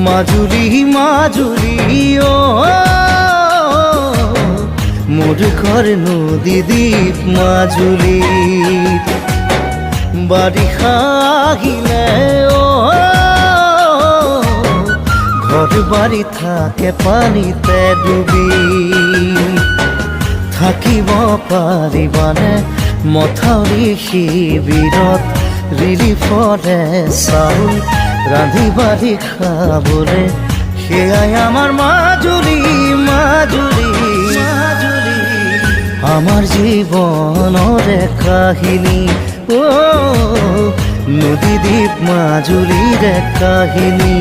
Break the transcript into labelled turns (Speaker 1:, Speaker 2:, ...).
Speaker 1: মাজুলী মাজুলী ও মোর ঘর নদী দ্বীপ মাজুলী বারিষা আহিলে ও ঘর বাড়ি থাকে পানিতে ডুবি থাকিব পাৰিবানে মথাউৰি শিবিৰত ৰিলিফৰে চাউল ৰান্ধি বাঢ়ি খাবলে সেয়াই আমাৰ মাজুলী মাজুলী মাজুলী আমাৰ জীৱনৰে কাহিনী ও নদী দ্বীপ মাজুলীৰে কাহিনী